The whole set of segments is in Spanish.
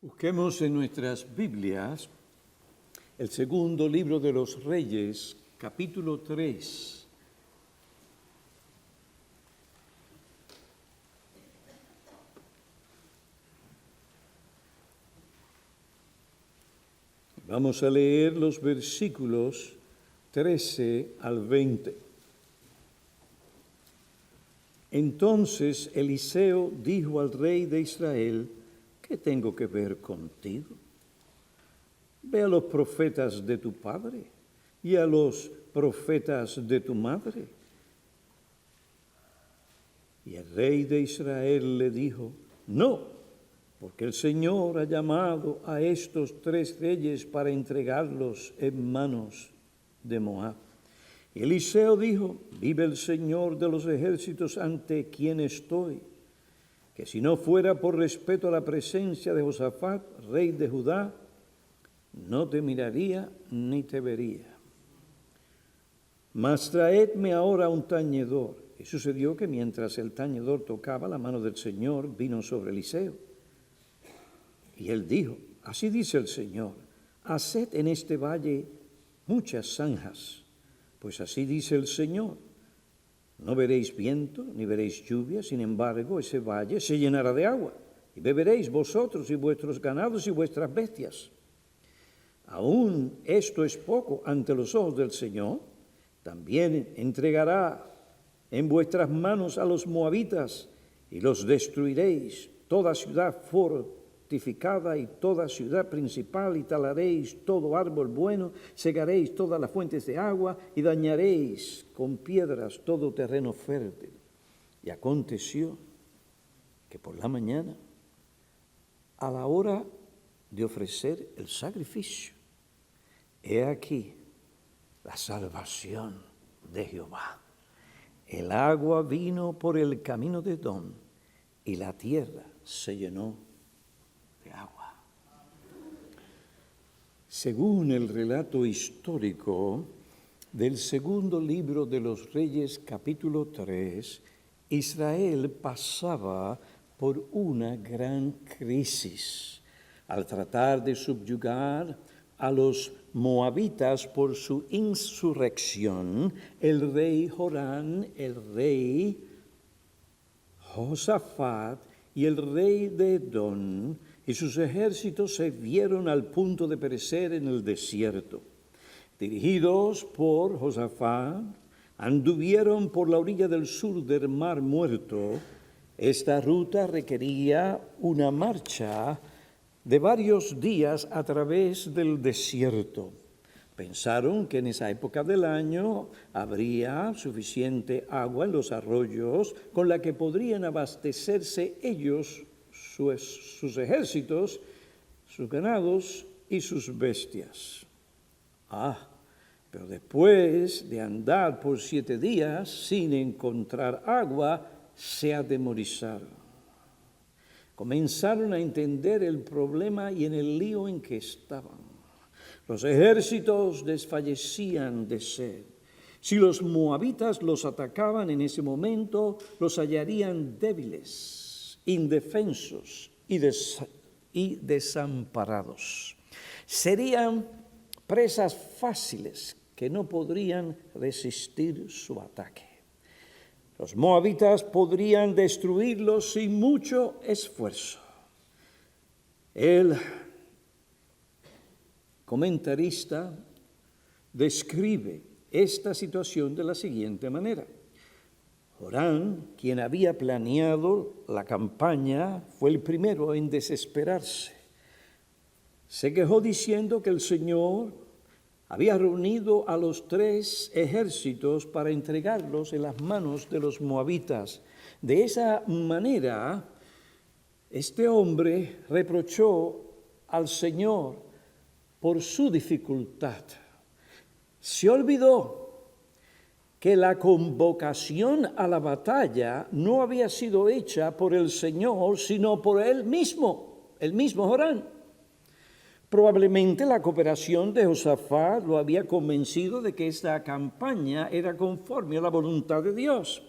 Busquemos en nuestras Biblias el segundo libro de los Reyes, capítulo 3. Vamos a leer los versículos 13 al 20. Entonces Eliseo dijo al rey de Israel: ¿qué tengo que ver contigo? Ve a los profetas de tu padre y a los profetas de tu madre. Y el rey de Israel le dijo: no, porque el Señor ha llamado a estos 3 reyes para entregarlos en manos de Moab. Y Eliseo dijo: vive el Señor de los ejércitos ante quien estoy, que si no fuera por respeto a la presencia de Josafat, rey de Judá, no te miraría ni te vería. Mas traedme ahora un tañedor. Y sucedió que mientras el tañedor tocaba, la mano del Señor vino sobre Eliseo. Y él dijo: así dice el Señor, haced en este valle muchas zanjas, pues así dice el Señor. No veréis viento, ni veréis lluvia, sin embargo, ese valle se llenará de agua, y beberéis vosotros y vuestros ganados y vuestras bestias. Aún esto es poco ante los ojos del Señor. También entregará en vuestras manos a los moabitas, y los destruiréis, toda ciudad fortificada y toda ciudad principal, y talaréis todo árbol bueno, cegaréis todas las fuentes de agua, y dañaréis con piedras todo terreno fértil. Y aconteció que por la mañana, a la hora de ofrecer el sacrificio, he aquí la salvación de Jehová. El agua vino por el camino de Edom, y la tierra se llenó de agua. Según el relato histórico del segundo libro de los Reyes, capítulo 3, Israel pasaba por una gran crisis al tratar de subyugar a los moabitas por su insurrección. El rey Jorán, el rey Josafat y el rey de Edom y sus ejércitos se vieron al punto de perecer en el desierto. Dirigidos por Josafat, anduvieron por la orilla del sur del Mar Muerto. Esta ruta requería una marcha de varios días a través del desierto. Pensaron que en esa época del año habría suficiente agua en los arroyos con la que podrían abastecerse ellos, sus ejércitos, sus ganados y sus bestias. Pero después de andar por 7 días sin encontrar agua, se atemorizaron. Comenzaron a entender el problema y en el lío en que estaban. Los ejércitos desfallecían de sed. Si los moabitas los atacaban en ese momento, los hallarían débiles, indefensos y desamparados. Serían presas fáciles que no podrían resistir su ataque. Los moabitas podrían destruirlos sin mucho esfuerzo. El comentarista describe esta situación de la siguiente manera: Jorán, quien había planeado la campaña, fue el primero en desesperarse. Se quejó diciendo que el Señor había reunido a los 3 ejércitos para entregarlos en las manos de los moabitas. De esa manera, este hombre reprochó al Señor por su dificultad. Se olvidó que la convocación a la batalla no había sido hecha por el Señor, sino por él mismo, el mismo Jorán. Probablemente la cooperación de Josafat lo había convencido de que esta campaña era conforme a la voluntad de Dios.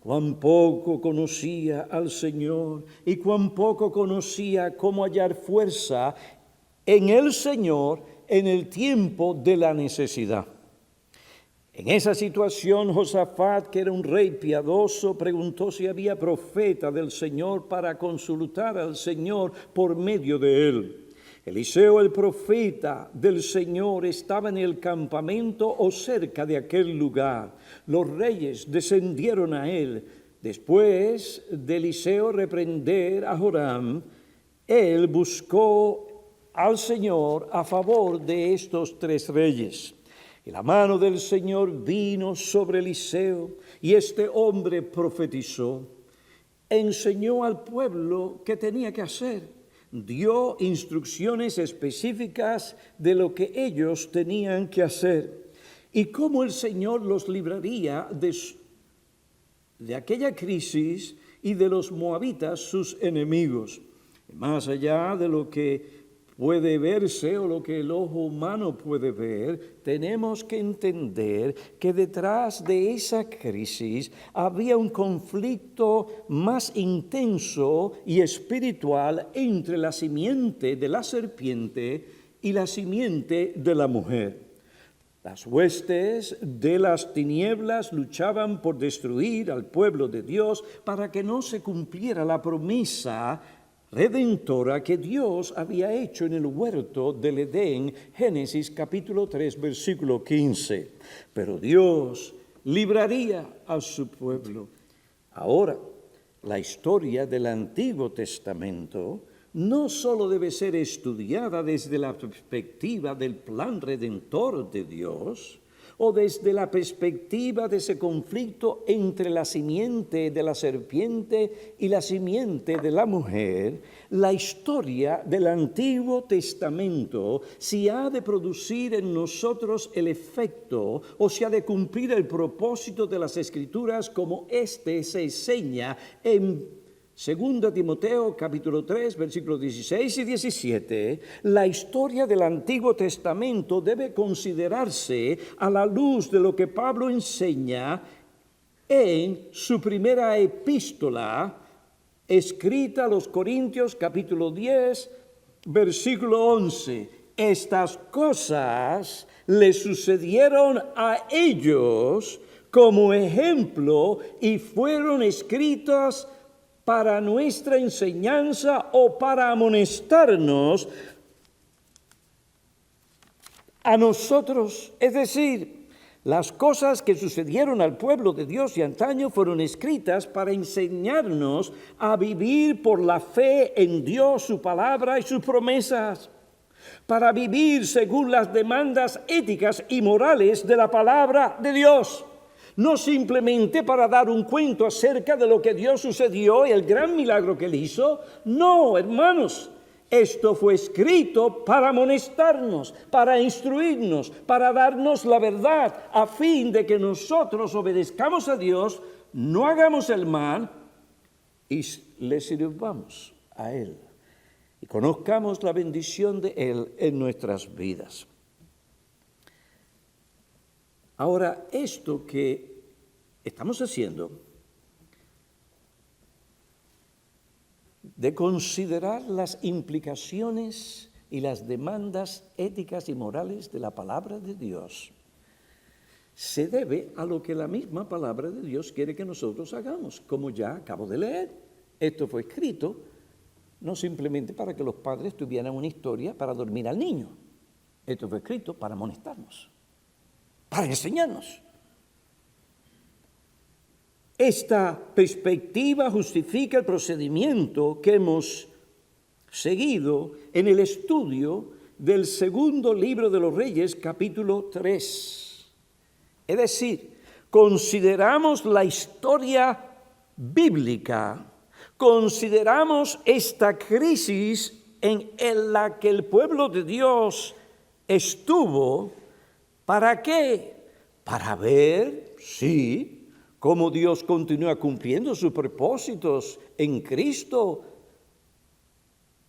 Cuán poco conocía al Señor y cuán poco conocía cómo hallar fuerza en el Señor en el tiempo de la necesidad. En esa situación, Josafat, que era un rey piadoso, preguntó si había profeta del Señor para consultar al Señor por medio de él. Eliseo, el profeta del Señor, estaba en el campamento o cerca de aquel lugar. Los reyes descendieron a él. Después de Eliseo reprender a Joram, él buscó al Señor a favor de estos 3 reyes. Y la mano del Señor vino sobre Eliseo, y este hombre profetizó. Enseñó al pueblo qué tenía que hacer. Dio instrucciones específicas de lo que ellos tenían que hacer y cómo el Señor los libraría de aquella crisis y de los moabitas, sus enemigos. Más allá de lo que puede verse o lo que el ojo humano puede ver, tenemos que entender que detrás de esa crisis había un conflicto más intenso y espiritual entre la simiente de la serpiente y la simiente de la mujer. Las huestes de las tinieblas luchaban por destruir al pueblo de Dios para que no se cumpliera la promesa redentora que Dios había hecho en el huerto del Edén, Génesis capítulo 3, versículo 15. Pero Dios libraría a su pueblo. Ahora, la historia del Antiguo Testamento no solo debe ser estudiada desde la perspectiva del plan redentor de Dios, o desde la perspectiva de ese conflicto entre la simiente de la serpiente y la simiente de la mujer. La historia del Antiguo Testamento, si ha de producir en nosotros el efecto o si ha de cumplir el propósito de las Escrituras como se enseña en 2 Timoteo capítulo 3, versículos 16 y 17, la historia del Antiguo Testamento debe considerarse a la luz de lo que Pablo enseña en su primera epístola, escrita a los Corintios capítulo 10, versículo 11. Estas cosas le sucedieron a ellos como ejemplo y fueron escritas para nuestra enseñanza o para amonestarnos a nosotros. Es decir, las cosas que sucedieron al pueblo de Dios de antaño fueron escritas para enseñarnos a vivir por la fe en Dios, su palabra y sus promesas, para vivir según las demandas éticas y morales de la palabra de Dios. No simplemente para dar un cuento acerca de lo que Dios sucedió y el gran milagro que él hizo. No, hermanos, esto fue escrito para amonestarnos, para instruirnos, para darnos la verdad, a fin de que nosotros obedezcamos a Dios, no hagamos el mal y le sirvamos a Él. Y conozcamos la bendición de Él en nuestras vidas. Ahora, esto que estamos haciendo, de considerar las implicaciones y las demandas éticas y morales de la palabra de Dios, se debe a lo que la misma palabra de Dios quiere que nosotros hagamos, como ya acabo de leer. Esto fue escrito no simplemente para que los padres tuvieran una historia para dormir al niño. Esto fue escrito para amonestarnos, para enseñarnos. Esta perspectiva justifica el procedimiento que hemos seguido en el estudio del segundo libro de los Reyes, capítulo 3. Es decir, consideramos la historia bíblica, consideramos esta crisis en la que el pueblo de Dios estuvo. ¿Para qué? Para ver, sí, cómo Dios continúa cumpliendo sus propósitos en Cristo,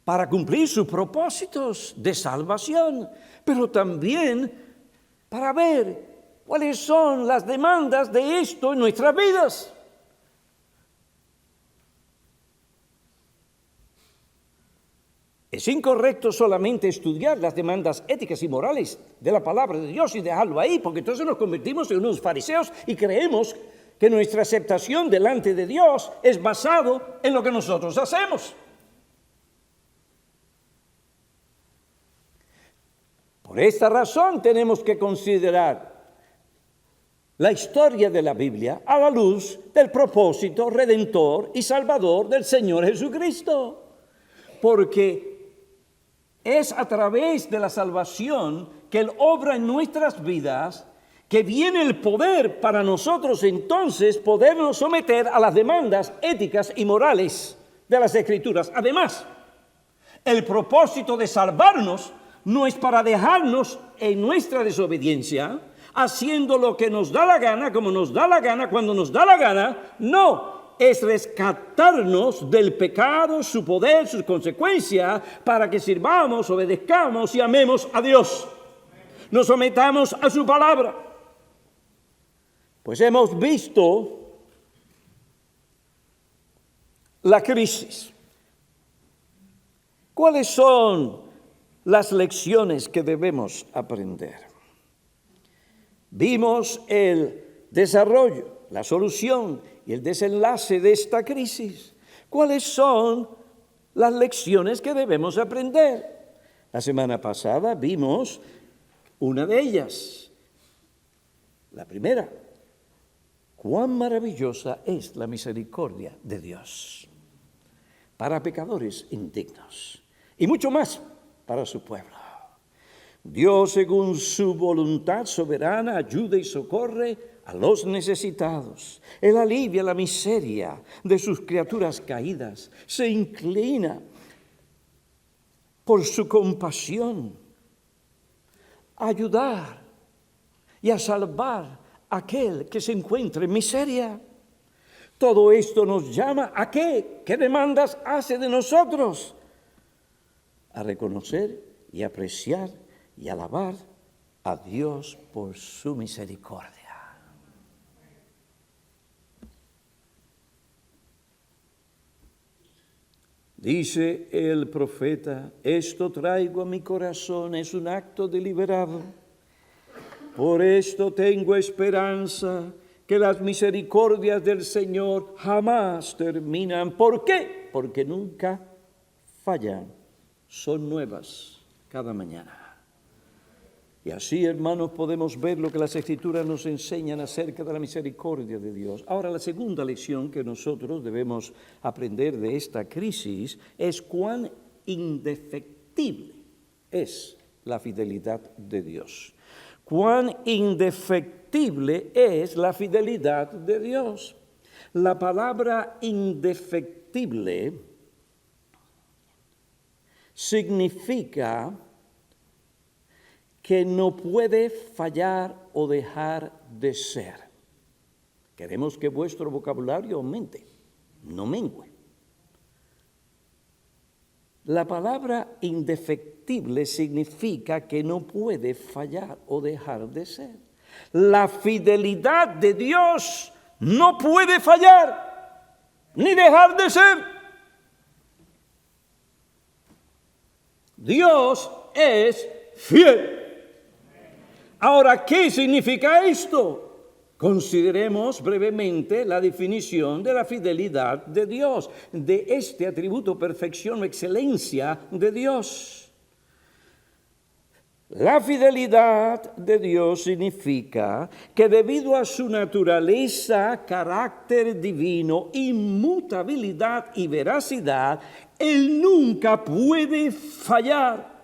para cumplir sus propósitos de salvación, pero también para ver cuáles son las demandas de esto en nuestras vidas. Es incorrecto solamente estudiar las demandas éticas y morales de la palabra de Dios y dejarlo ahí, porque entonces nos convertimos en unos fariseos y creemos que nuestra aceptación delante de Dios es basado en lo que nosotros hacemos. Por esta razón tenemos que considerar la historia de la Biblia a la luz del propósito redentor y salvador del Señor Jesucristo. Porque es a través de la salvación que Él obra en nuestras vidas, que viene el poder para nosotros entonces podernos someter a las demandas éticas y morales de las Escrituras. Además, el propósito de salvarnos no es para dejarnos en nuestra desobediencia, haciendo lo que nos da la gana, como nos da la gana, cuando nos da la gana. No, es rescatarnos del pecado, su poder, sus consecuencias, para que sirvamos, obedezcamos y amemos a Dios. Nos sometamos a su palabra. Pues hemos visto la crisis. ¿Cuáles son las lecciones que debemos aprender? Vimos el desarrollo, la solución y el desenlace de esta crisis. ¿Cuáles son las lecciones que debemos aprender? La semana pasada vimos una de ellas. La primera, cuán maravillosa es la misericordia de Dios para pecadores indignos y mucho más para su pueblo. Dios, según su voluntad soberana, ayuda y socorre a los necesitados. Él alivia la miseria de sus criaturas caídas. Se inclina por su compasión a ayudar y a salvar a aquel que se encuentre en miseria. Todo esto nos llama ¿a qué? ¿Qué demandas hace de nosotros? A reconocer y apreciar y alabar a Dios por su misericordia. Dice el profeta, esto traigo a mi corazón, es un acto deliberado. Por esto tengo esperanza que las misericordias del Señor jamás terminan. ¿Por qué? Porque nunca fallan, son nuevas cada mañana. Y así, hermanos, podemos ver lo que las Escrituras nos enseñan acerca de la misericordia de Dios. Ahora, la segunda lección que nosotros debemos aprender de esta crisis es cuán indefectible es la fidelidad de Dios. Cuán indefectible es la fidelidad de Dios. La palabra indefectible significa que no puede fallar o dejar de ser. Queremos que vuestro vocabulario aumente, no mengue. La palabra indefectible significa que no puede fallar o dejar de ser. La fidelidad de Dios no puede fallar ni dejar de ser. Dios es fiel. Ahora, ¿qué significa esto? Consideremos brevemente la definición de la fidelidad de Dios, de este atributo, perfección o excelencia de Dios. La fidelidad de Dios significa que debido a su naturaleza, carácter divino, inmutabilidad y veracidad, Él nunca puede fallar.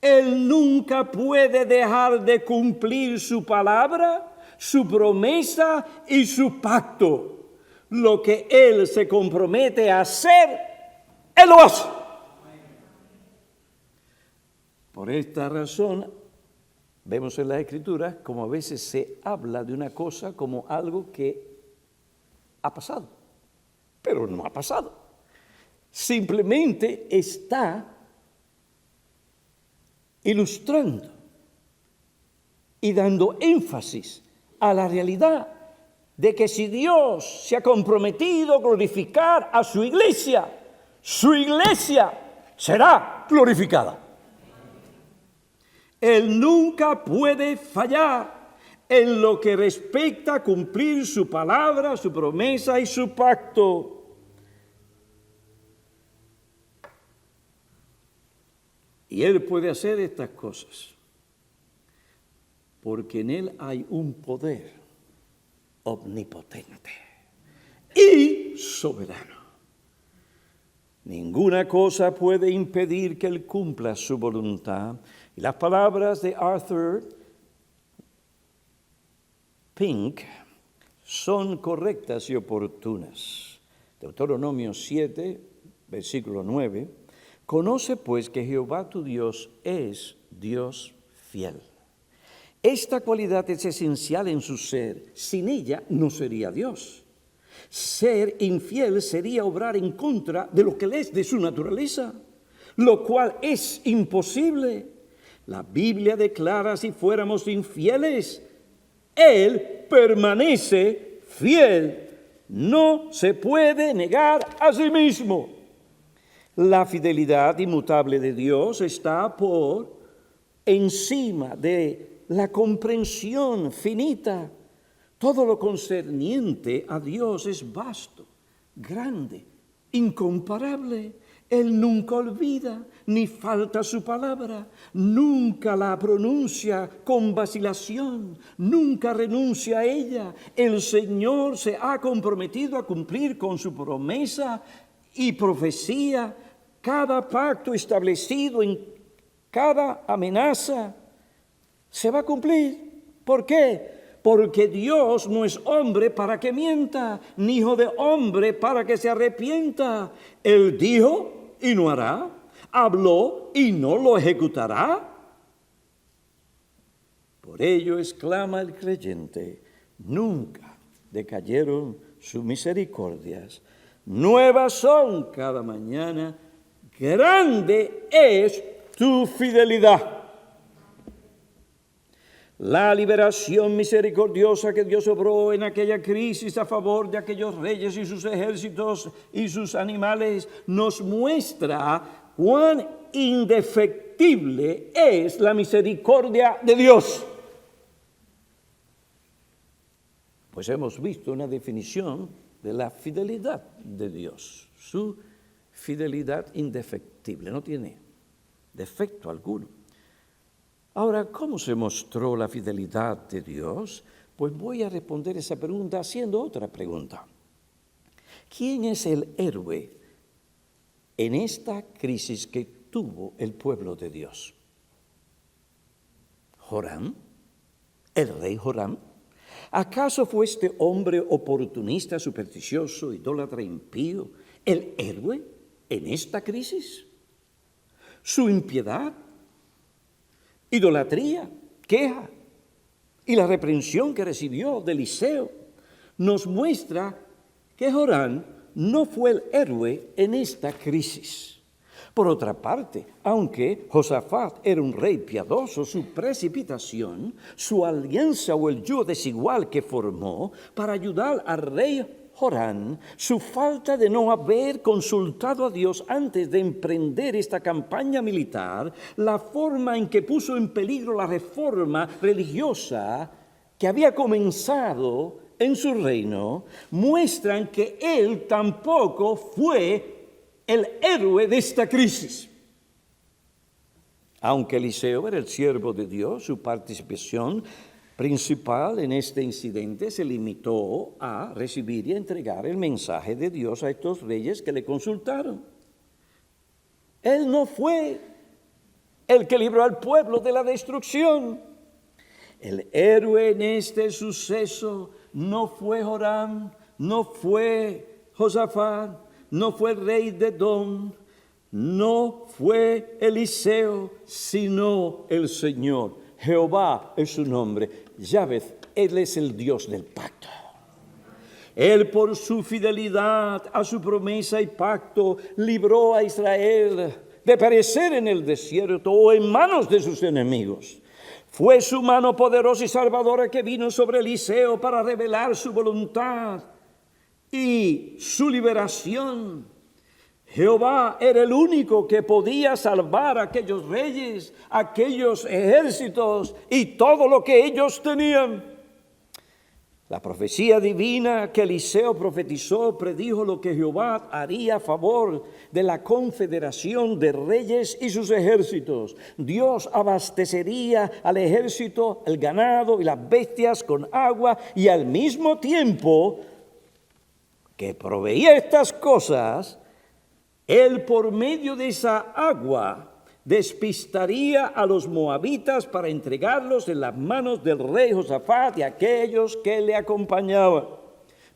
Él nunca puede dejar de cumplir su palabra, su promesa y su pacto. Lo que Él se compromete a hacer, Él lo hace. Por esta razón, vemos en las Escrituras como a veces se habla de una cosa como algo que ha pasado, pero no ha pasado. Simplemente está ilustrando y dando énfasis a la realidad de que si Dios se ha comprometido a glorificar a su iglesia será glorificada. Él nunca puede fallar en lo que respecta a cumplir su palabra, su promesa y su pacto. Y Él puede hacer estas cosas porque en Él hay un poder omnipotente y soberano. Ninguna cosa puede impedir que Él cumpla su voluntad. Y las palabras de Arthur Pink son correctas y oportunas. Deuteronomio 7, versículo 9. Conoce pues que Jehová tu Dios es Dios fiel. Esta cualidad es esencial en su ser. Sin ella no sería Dios. Ser infiel sería obrar en contra de lo que Él es de su naturaleza, lo cual es imposible. La Biblia declara: si fuéramos infieles, Él permanece fiel. No se puede negar a sí mismo. La fidelidad inmutable de Dios está por encima de la comprensión finita. Todo lo concerniente a Dios es vasto, grande, incomparable. Él nunca olvida ni falta su palabra, nunca la pronuncia con vacilación, nunca renuncia a ella. El Señor se ha comprometido a cumplir con su promesa y profecía. Cada pacto establecido en cada amenaza se va a cumplir. ¿Por qué? Porque Dios no es hombre para que mienta, ni hijo de hombre para que se arrepienta. Él dijo y no hará, habló y no lo ejecutará. Por ello exclama el creyente: nunca decayeron sus misericordias, nuevas son cada mañana, grande es tu fidelidad. La liberación misericordiosa que Dios obró en aquella crisis a favor de aquellos reyes y sus ejércitos y sus animales nos muestra cuán indefectible es la misericordia de Dios. Pues hemos visto una definición de la fidelidad de Dios. Su fidelidad indefectible, no tiene defecto alguno. Ahora, ¿cómo se mostró la fidelidad de Dios? Pues voy a responder esa pregunta haciendo otra pregunta. ¿Quién es el héroe en esta crisis que tuvo el pueblo de Dios? ¿Joram? ¿El rey Joram? ¿Acaso fue este hombre oportunista, supersticioso, idólatra, impío, el héroe en esta crisis? ¿Su impiedad, idolatría, queja y la reprensión que recibió de Eliseo nos muestra que Joram no fue el héroe en esta crisis? Por otra parte, aunque Josafat era un rey piadoso, su precipitación, su alianza o el yugo desigual que formó para ayudar al rey Joram, su falta de no haber consultado a Dios antes de emprender esta campaña militar, la forma en que puso en peligro la reforma religiosa que había comenzado en su reino, muestran que él tampoco fue el héroe de esta crisis. Aunque Eliseo era el siervo de Dios, su participación principal en este incidente se limitó a recibir y entregar el mensaje de Dios a estos reyes que le consultaron. Él no fue el que libró al pueblo de la destrucción. El héroe en este suceso no fue Joram, no fue Josafat, no fue el rey de Edom, no fue Eliseo, sino el Señor. Jehová es su nombre. Yahvé, Él es el Dios del pacto. Él, por su fidelidad a su promesa y pacto, libró a Israel de perecer en el desierto o en manos de sus enemigos. Fue su mano poderosa y salvadora que vino sobre Eliseo para revelar su voluntad y su liberación. Jehová era el único que podía salvar a aquellos reyes, aquellos ejércitos y todo lo que ellos tenían. La profecía divina que Eliseo profetizó predijo lo que Jehová haría a favor de la confederación de reyes y sus ejércitos. Dios abastecería al ejército, el ganado y las bestias con agua, y al mismo tiempo que proveía estas cosas, Él por medio de esa agua despistaría a los moabitas para entregarlos en las manos del rey Josafat y aquellos que le acompañaban.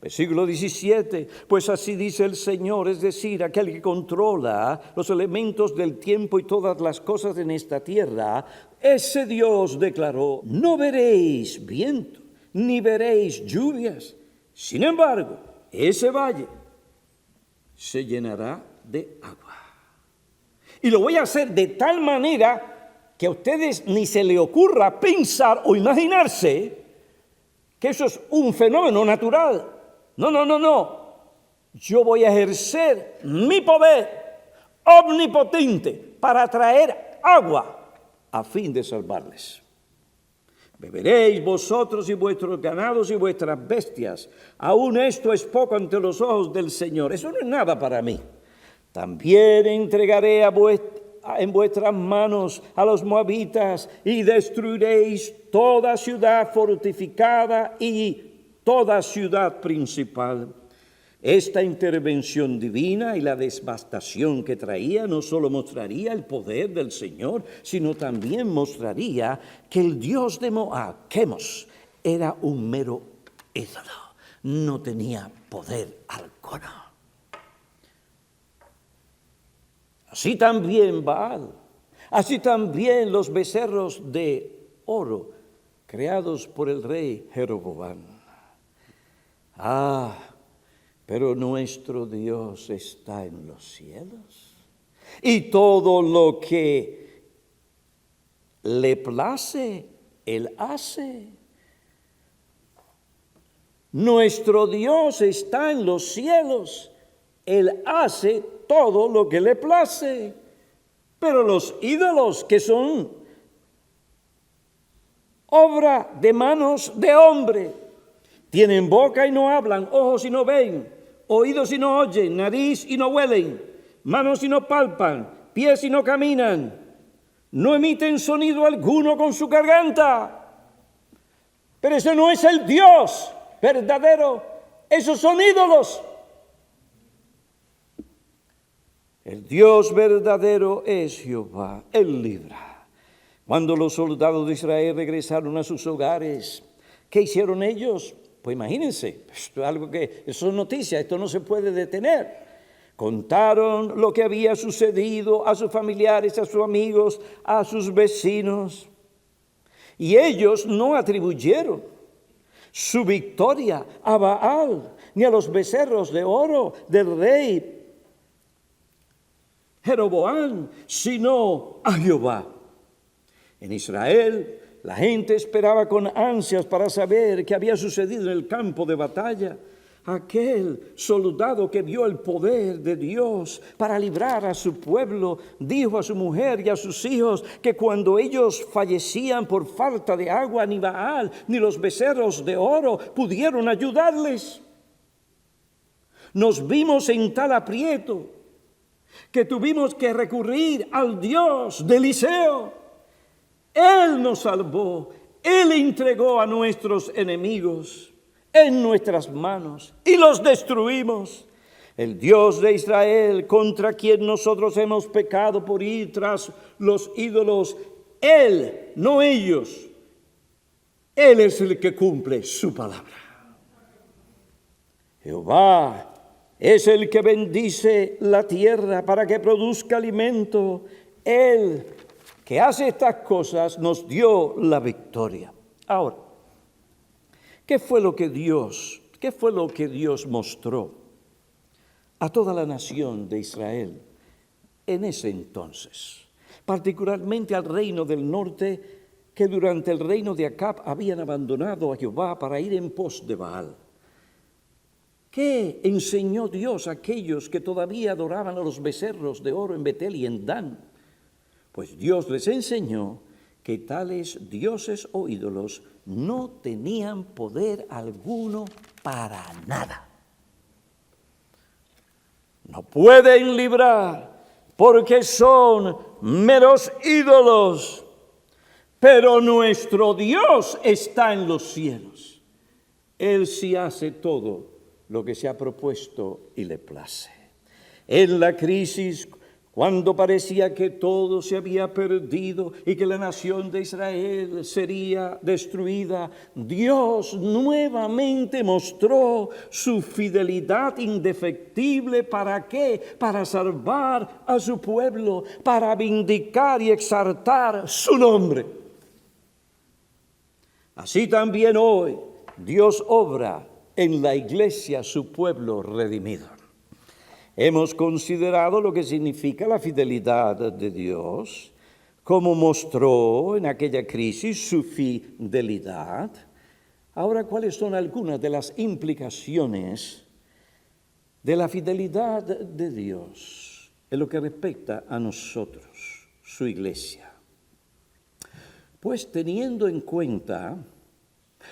Versículo 17, pues así dice el Señor, es decir, aquel que controla los elementos del tiempo y todas las cosas en esta tierra, ese Dios declaró, no veréis viento, ni veréis lluvias. Sin embargo, ese valle se llenará de agua. Y lo voy a hacer de tal manera que a ustedes ni se le ocurra pensar o imaginarse que eso es un fenómeno natural. No. Yo voy a ejercer mi poder omnipotente para traer agua a fin de salvarles. Beberéis vosotros y vuestros ganados y vuestras bestias. Aún esto es poco ante los ojos del Señor. Eso no es nada para mí. También entregaré en vuestras manos a los moabitas y destruiréis toda ciudad fortificada y toda ciudad principal. Esta intervención divina y la devastación que traía no solo mostraría el poder del Señor, sino también mostraría que el Dios de Moab, Chemos, era un mero ídolo, no tenía poder alguno. Así también Baal, así también los becerros de oro creados por el rey Jeroboam. Pero nuestro Dios está en los cielos y todo lo que le place, Él hace. Nuestro Dios está en los cielos, Él hace todo lo que le place. Pero los ídolos, que son obra de manos de hombre, tienen boca y no hablan, ojos y no ven, oídos y no oyen, nariz y no huelen, manos y no palpan, pies y no caminan, no emiten sonido alguno con su garganta. Pero ese no es el Dios verdadero, esos son ídolos. El Dios verdadero es Jehová, Él libra. Cuando los soldados de Israel regresaron a sus hogares, ¿qué hicieron ellos? Pues imagínense, esto es algo que, eso es noticia, esto no se puede detener. Contaron lo que había sucedido a sus familiares, a sus amigos, a sus vecinos. Y ellos no atribuyeron su victoria a Baal, ni a los becerros de oro del rey Jeroboam, sino a Jehová. En Israel, la gente esperaba con ansias para saber qué había sucedido en el campo de batalla. Aquel soldado que vio el poder de Dios para librar a su pueblo, dijo a su mujer y a sus hijos que cuando ellos fallecían por falta de agua, ni Baal ni los becerros de oro pudieron ayudarles. Nos vimos en tal aprieto que tuvimos que recurrir al Dios de Eliseo. Él nos salvó, Él entregó a nuestros enemigos en nuestras manos y los destruimos. El Dios de Israel, contra quien nosotros hemos pecado por ir tras los ídolos, Él, no ellos, Él es el que cumple su palabra. Jehová es el que bendice la tierra para que produzca alimento. Él que hace estas cosas nos dio la victoria. Ahora, ¿qué fue lo que Dios mostró a toda la nación de Israel en ese entonces? Particularmente al reino del norte, que durante el reino de Acab habían abandonado a Jehová para ir en pos de Baal. ¿Qué enseñó Dios a aquellos que todavía adoraban a los becerros de oro en Betel y en Dan? Pues Dios les enseñó que tales dioses o ídolos no tenían poder alguno para nada. No pueden librar porque son meros ídolos, pero nuestro Dios está en los cielos. Él sí hace todo lo que se ha propuesto y le place. En la crisis, cuando parecía que todo se había perdido y que la nación de Israel sería destruida, Dios nuevamente mostró su fidelidad indefectible. ¿Para qué? Para salvar a su pueblo, para vindicar y exaltar su nombre. Así también hoy Dios obra en la iglesia, su pueblo redimido. Hemos considerado lo que significa la fidelidad de Dios, cómo mostró en aquella crisis su fidelidad. Ahora, ¿cuáles son algunas de las implicaciones de la fidelidad de Dios en lo que respecta a nosotros, su iglesia? Pues teniendo en cuenta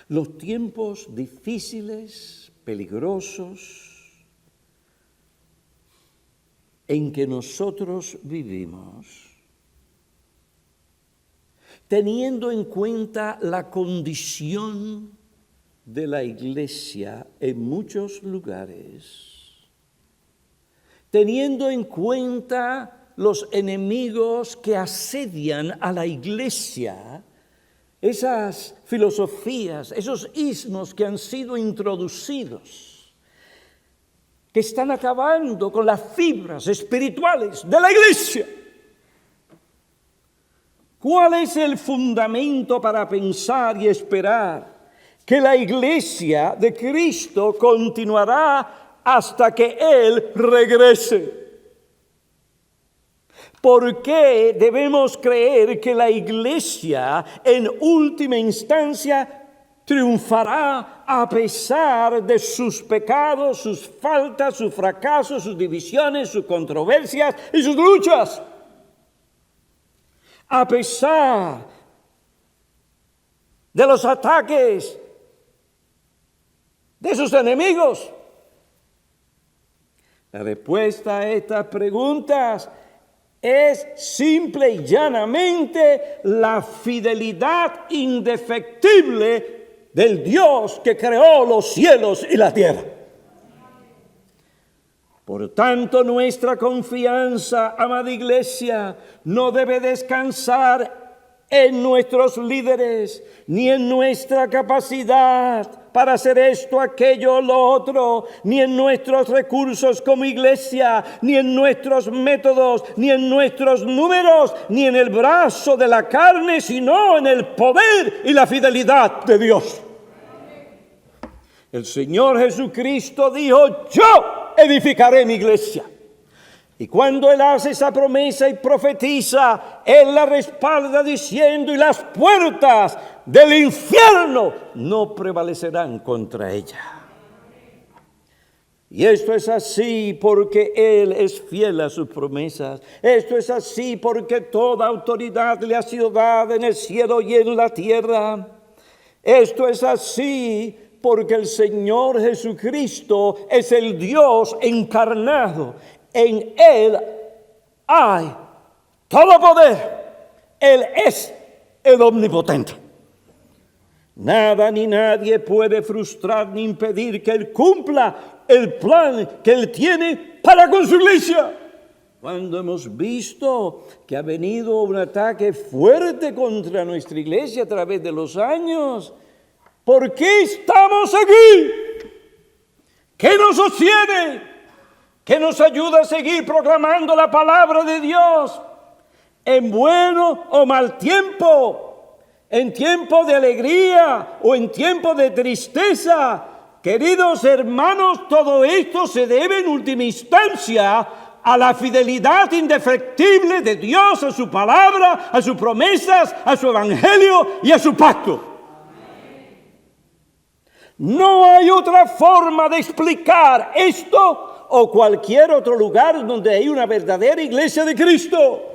los tiempos difíciles, peligrosos, en que nosotros vivimos, teniendo en cuenta la condición de la iglesia en muchos lugares, teniendo en cuenta los enemigos que asedian a la iglesia, esas filosofías, esos ismos que han sido introducidos, que están acabando con las fibras espirituales de la iglesia. ¿Cuál es el fundamento para pensar y esperar que la iglesia de Cristo continuará hasta que Él regrese? ¿Por qué debemos creer que la iglesia en última instancia triunfará a pesar de sus pecados, sus faltas, sus fracasos, sus divisiones, sus controversias y sus luchas? A pesar de los ataques de sus enemigos. La respuesta a estas preguntas es simple y llanamente la fidelidad indefectible del Dios que creó los cielos y la tierra. Por tanto, nuestra confianza, amada iglesia, no debe descansar en nuestros líderes, ni en nuestra capacidad para hacer esto, aquello o lo otro, ni en nuestros recursos como iglesia, ni en nuestros métodos, ni en nuestros números, ni en el brazo de la carne, sino en el poder y la fidelidad de Dios. El Señor Jesucristo dijo: yo edificaré mi iglesia. Y cuando Él hace esa promesa y profetiza, Él la respalda diciendo: y las puertas del infierno no prevalecerán contra ella. Y esto es así porque Él es fiel a sus promesas. Esto es así porque toda autoridad le ha sido dada en el cielo y en la tierra. Esto es así porque el Señor Jesucristo es el Dios encarnado. En Él hay todo poder. Él es el omnipotente. Nada ni nadie puede frustrar ni impedir que Él cumpla el plan que Él tiene para con su iglesia. Cuando hemos visto que ha venido un ataque fuerte contra nuestra iglesia a través de los años, ¿por qué estamos aquí? ¿Qué nos sostiene? ¿Qué nos ayuda a seguir proclamando la palabra de Dios? En bueno o mal tiempo, en tiempo de alegría o en tiempo de tristeza. Queridos hermanos, todo esto se debe en última instancia a la fidelidad indefectible de Dios, a su palabra, a sus promesas, a su evangelio y a su pacto. No hay otra forma de explicar esto o cualquier otro lugar donde hay una verdadera iglesia de Cristo.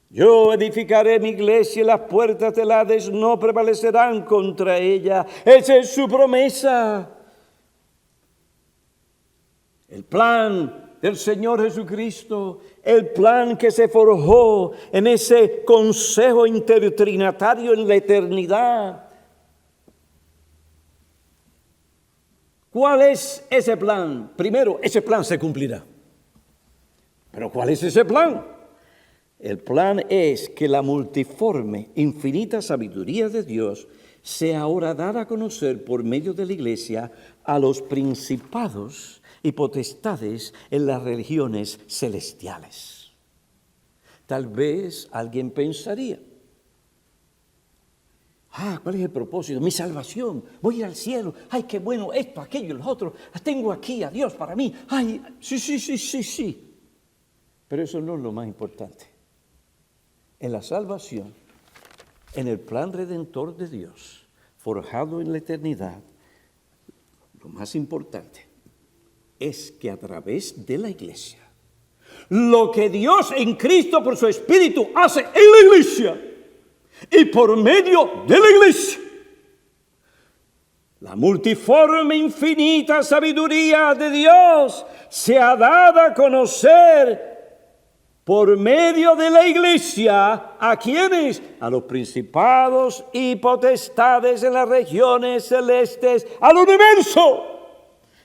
Yo edificaré mi iglesia y las puertas del Hades no prevalecerán contra ella. Esa es su promesa. El plan del Señor Jesucristo, el plan que se forjó en ese consejo intertrinitario en la eternidad. ¿Cuál es ese plan? Primero, ese plan se cumplirá. ¿Pero cuál es ese plan? El plan es que la multiforme, infinita sabiduría de Dios sea ahora dada a conocer por medio de la Iglesia a los principados y potestades en las regiones celestiales. Tal vez alguien pensaría, ¿cuál es el propósito? Mi salvación, voy a ir al cielo, qué bueno, esto, aquello, lo otro, tengo aquí a Dios para mí, sí. Pero eso no es lo más importante. En la salvación, en el plan redentor de Dios, forjado en la eternidad, lo más importante es que a través de la iglesia, lo que Dios en Cristo por su Espíritu hace en la iglesia y por medio de la iglesia, la multiforme, infinita sabiduría de Dios se ha dado a conocer por medio de la iglesia, ¿a quiénes? A los principados y potestades en las regiones celestes, al universo.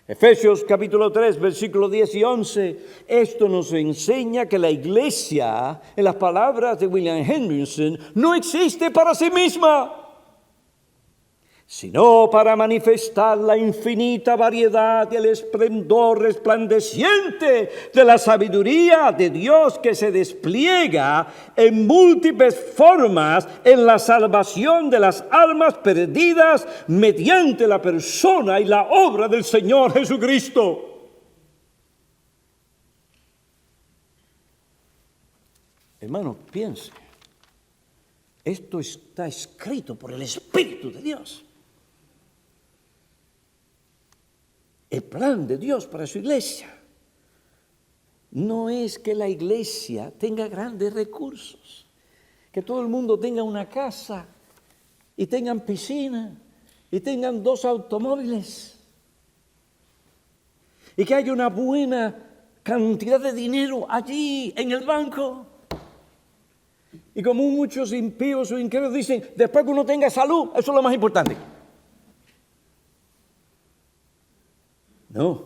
Efesios capítulo 3, versículos 10 y 11. Esto nos enseña que la iglesia, en las palabras de William Hendrickson, no existe para sí misma, sino para manifestar la infinita variedad y el esplendor resplandeciente de la sabiduría de Dios que se despliega en múltiples formas en la salvación de las almas perdidas mediante la persona y la obra del Señor Jesucristo. Hermanos, piense, esto está escrito por el Espíritu de Dios. El plan de Dios para su iglesia no es que la iglesia tenga grandes recursos, que todo el mundo tenga una casa y tengan piscina y tengan 2 automóviles y que haya una buena cantidad de dinero allí en el banco. Y como muchos impíos o incrédulos dicen, después que uno tenga salud, eso es lo más importante. No,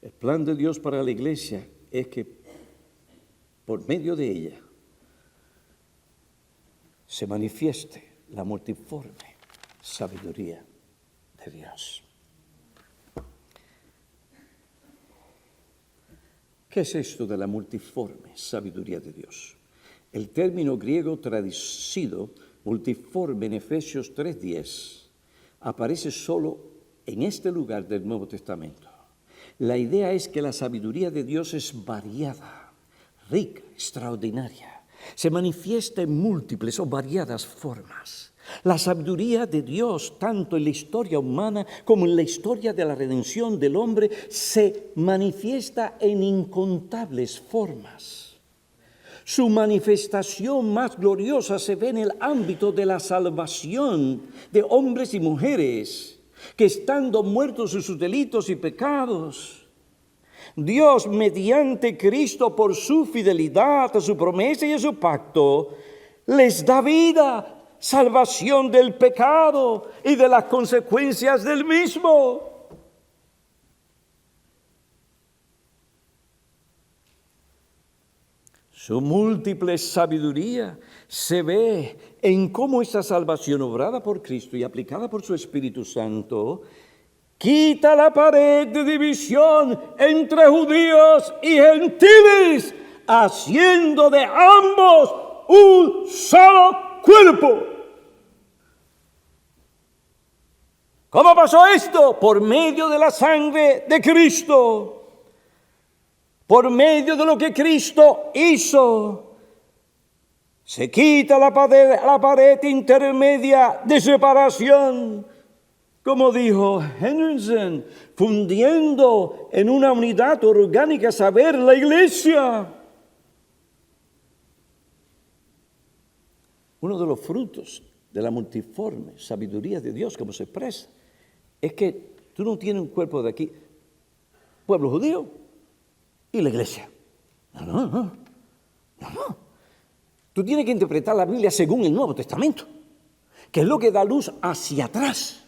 el plan de Dios para la iglesia es que por medio de ella se manifieste la multiforme sabiduría de Dios. ¿Qué es esto de la multiforme sabiduría de Dios? El término griego traducido multiforme en Efesios 3:10 aparece solo en este lugar del Nuevo Testamento. La idea es que la sabiduría de Dios es variada, rica, extraordinaria. Se manifiesta en múltiples o variadas formas. La sabiduría de Dios, tanto en la historia humana como en la historia de la redención del hombre, se manifiesta en incontables formas. Su manifestación más gloriosa se ve en el ámbito de la salvación de hombres y mujeres que estando muertos en sus delitos y pecados, Dios mediante Cristo por su fidelidad a su promesa y a su pacto, les da vida, salvación del pecado y de las consecuencias del mismo. Su múltiple sabiduría se ve en cómo esta salvación obrada por Cristo y aplicada por su Espíritu Santo quita la pared de división entre judíos y gentiles, haciendo de ambos un solo cuerpo. ¿Cómo pasó esto? Por medio de la sangre de Cristo. Por medio de lo que Cristo hizo, Se quita la pared intermedia de separación, como dijo Henderson, fundiendo en una unidad orgánica saber la iglesia. Uno de los frutos de la multiforme sabiduría de Dios, como se expresa, es que tú no tienes un cuerpo de aquí, pueblo judío y la iglesia. No. Tú tienes que interpretar la Biblia según el Nuevo Testamento, que es lo que da luz hacia atrás.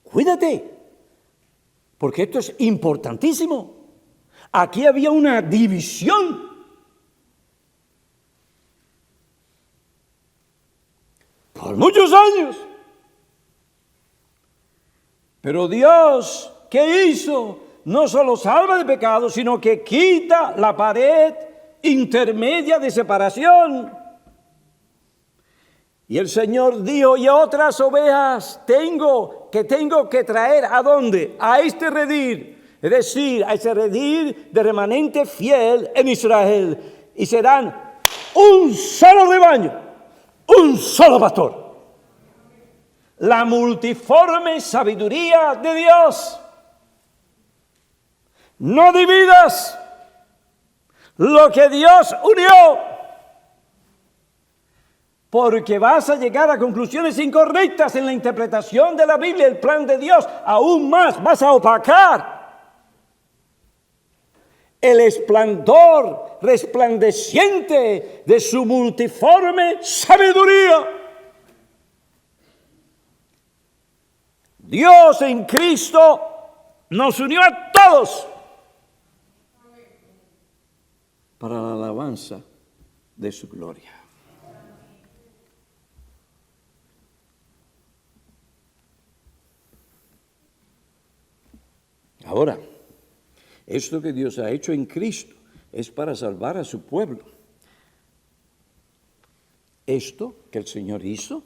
Cuídate, porque esto es importantísimo. Aquí había una división. Por muchos años. Pero Dios, ¿qué hizo? No solo salva de pecado, sino que quita la pared intermedia de separación. Y el Señor dijo, y otras ovejas tengo que traer, ¿a dónde? A este redil, es decir, a ese redil de remanente fiel en Israel. Y serán un solo rebaño, un solo pastor. La multiforme sabiduría de Dios. No dividas lo que Dios unió, porque vas a llegar a conclusiones incorrectas en la interpretación de la Biblia, el plan de Dios. Aún más vas a opacar el esplendor resplandeciente de su multiforme sabiduría. Dios en Cristo nos unió a todos para la alabanza de su gloria. Ahora, esto que Dios ha hecho en Cristo es para salvar a su pueblo. Esto que el Señor hizo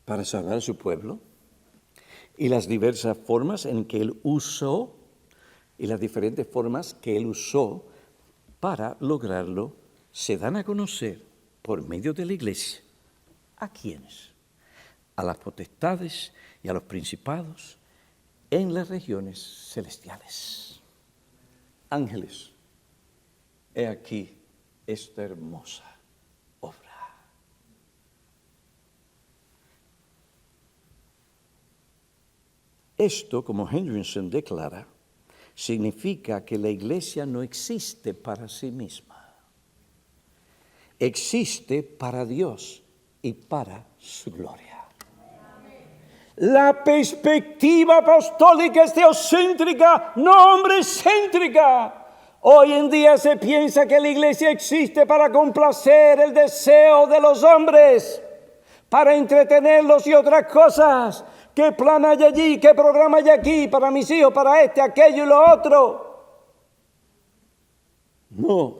para salvar a su pueblo y las diversas formas en que Él usó y las diferentes formas que Él usó para lograrlo se dan a conocer por medio de la iglesia. ¿A quiénes? A las potestades y a los principados en las regiones celestiales. Ángeles, he aquí esta hermosa obra. Esto, como Henderson declara, significa que la iglesia no existe para sí misma. Existe para Dios y para su gloria. La perspectiva apostólica es teocéntrica, no hombrecéntrica. Hoy en día se piensa que la iglesia existe para complacer el deseo de los hombres, para entretenerlos y otras cosas. ¿Qué plan hay allí? ¿Qué programa hay aquí? Para mis hijos, para este, aquello y lo otro. No.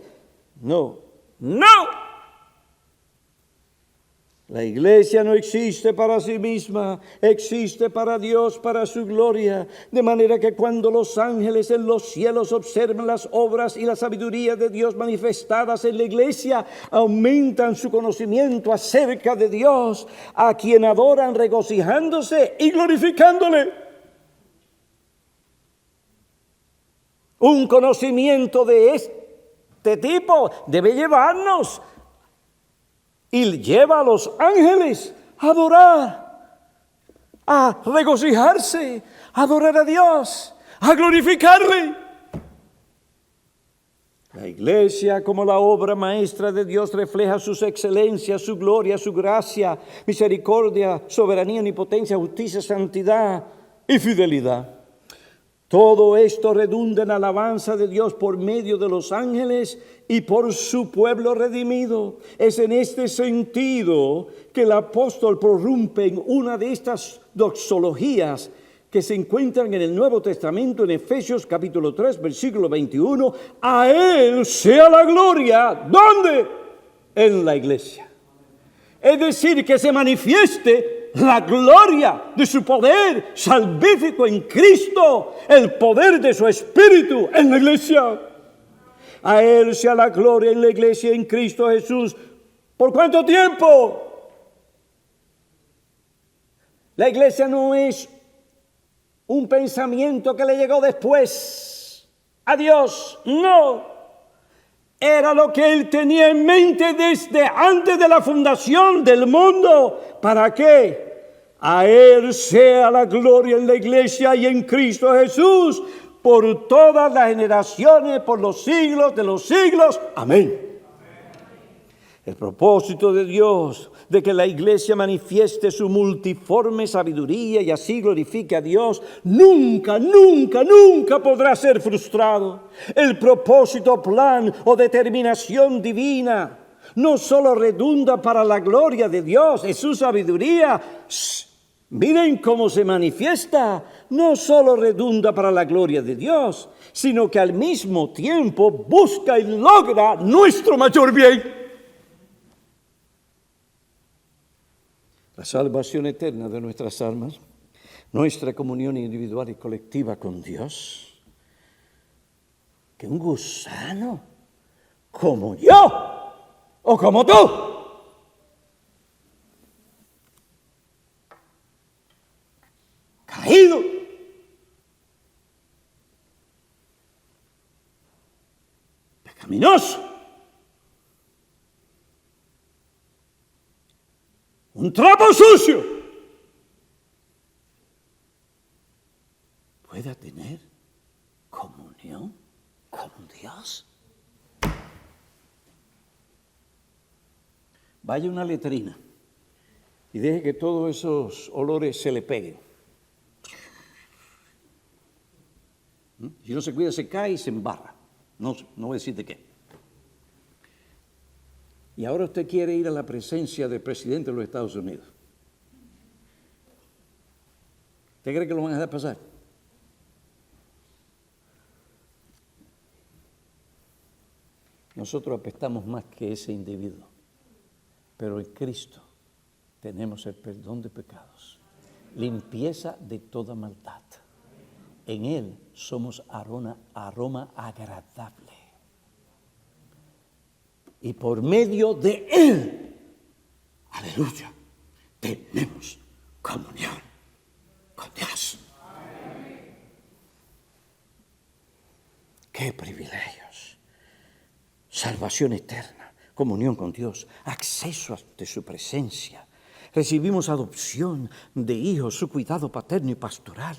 La iglesia no existe para sí misma, existe para Dios, para su gloria. De manera que cuando los ángeles en los cielos observan las obras y la sabiduría de Dios manifestadas en la iglesia, aumentan su conocimiento acerca de Dios, a quien adoran regocijándose y glorificándole. Un conocimiento de este tipo debe llevarnos y lleva a los ángeles a adorar, a regocijarse, a adorar a Dios, a glorificarle. La iglesia, como la obra maestra de Dios, refleja sus excelencias, su gloria, su gracia, misericordia, soberanía, omnipotencia, justicia, santidad y fidelidad. Todo esto redunda en alabanza de Dios por medio de los ángeles y por su pueblo redimido. Es en este sentido que el apóstol prorrumpe en una de estas doxologías que se encuentran en el Nuevo Testamento en Efesios capítulo 3, versículo 21. A Él sea la gloria. ¿Dónde? En la iglesia. Es decir, que se manifieste la gloria de su poder salvífico en Cristo, el poder de su Espíritu en la iglesia. A Él sea la gloria en la iglesia en Cristo Jesús. ¿Por cuánto tiempo? La iglesia no es un pensamiento que le llegó después a Dios. No. Era lo que Él tenía en mente desde antes de la fundación del mundo. ¿Para qué? A Él sea la gloria en la iglesia y en Cristo Jesús, por todas las generaciones, por los siglos de los siglos. Amén. El propósito de Dios de que la iglesia manifieste su multiforme sabiduría y así glorifique a Dios, nunca podrá ser frustrado. El propósito, plan o determinación divina no solo redunda para la gloria de Dios, es su sabiduría. Miren cómo se manifiesta. No solo redunda para la gloria de Dios, sino que al mismo tiempo busca y logra nuestro mayor bien. La salvación eterna de nuestras almas, nuestra comunión individual y colectiva con Dios, que un gusano como yo o como tú caído pecaminoso, un trapo sucio, pueda tener comunión con Dios. Vaya a una letrina y deje que todos esos olores se le peguen. Si no se cuida, se cae y se embarra. No voy a decir de qué. Y ahora usted quiere ir a la presencia del presidente de los Estados Unidos. ¿Usted cree que lo van a dejar pasar? Nosotros apestamos más que ese individuo, pero en Cristo tenemos el perdón de pecados, limpieza de toda maldad. En Él somos aroma agradable. Y por medio de Él, aleluya, tenemos comunión con Dios. Amén. ¡Qué privilegios! Salvación eterna, comunión con Dios, acceso ante su presencia. Recibimos adopción de hijos, su cuidado paterno y pastoral.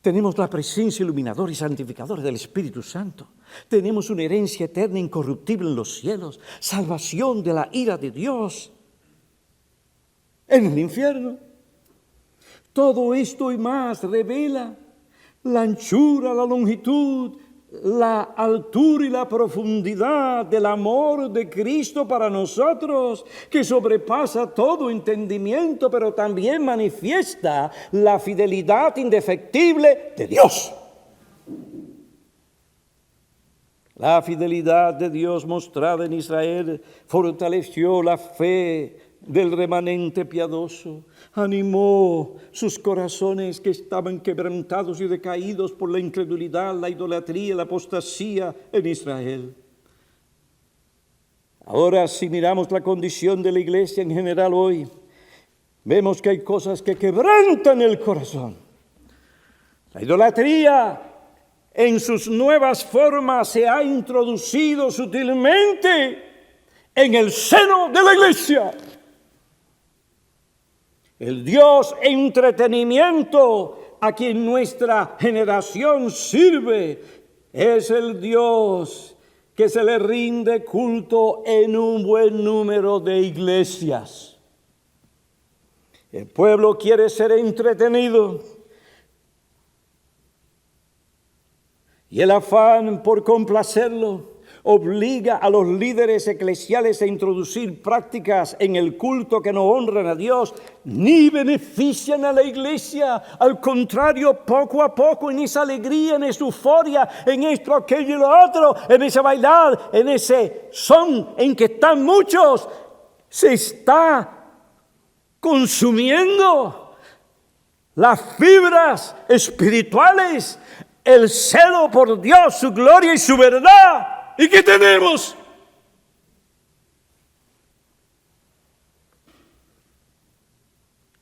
Tenemos la presencia iluminadora y santificadora del Espíritu Santo. Tenemos una herencia eterna incorruptible en los cielos. Salvación de la ira de Dios en el infierno. Todo esto y más revela la anchura, la longitud, la altura y la profundidad del amor de Cristo para nosotros, que sobrepasa todo entendimiento, pero también manifiesta la fidelidad indefectible de Dios. La fidelidad de Dios mostrada en Israel fortaleció la fe del remanente piadoso, animó sus corazones que estaban quebrantados y decaídos por la incredulidad, la idolatría, la apostasía en Israel. Ahora, si miramos la condición de la iglesia en general hoy, vemos que hay cosas que quebrantan el corazón. La idolatría en sus nuevas formas se ha introducido sutilmente en el seno de la iglesia. El Dios entretenimiento a quien nuestra generación sirve es el Dios que se le rinde culto en un buen número de iglesias. El pueblo quiere ser entretenido y el afán por complacerlo obliga a los líderes eclesiales a introducir prácticas en el culto que no honran a Dios ni benefician a la iglesia. Al contrario, poco a poco, en esa alegría, en esa euforia, en esto, aquello y lo otro, en ese bailar, en ese son en que están muchos, se está consumiendo las fibras espirituales, el celo por Dios, su gloria y su verdad. ¿Y qué tenemos?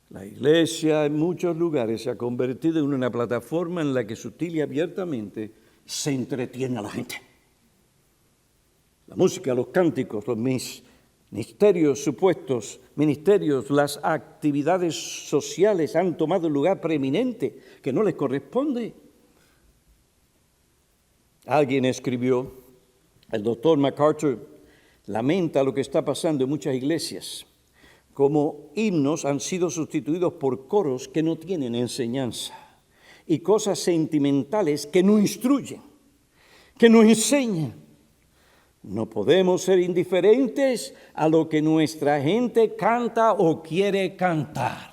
La iglesia en muchos lugares se ha convertido en una plataforma en la que sutil y abiertamente se entretiene a la gente. La música, los cánticos, los ministerios, supuestos ministerios, las actividades sociales han tomado un lugar preeminente que no les corresponde. Alguien escribió, el doctor MacArthur lamenta lo que está pasando en muchas iglesias, como himnos han sido sustituidos por coros que no tienen enseñanza y cosas sentimentales que no instruyen, que no enseñan. No podemos ser indiferentes a lo que nuestra gente canta o quiere cantar.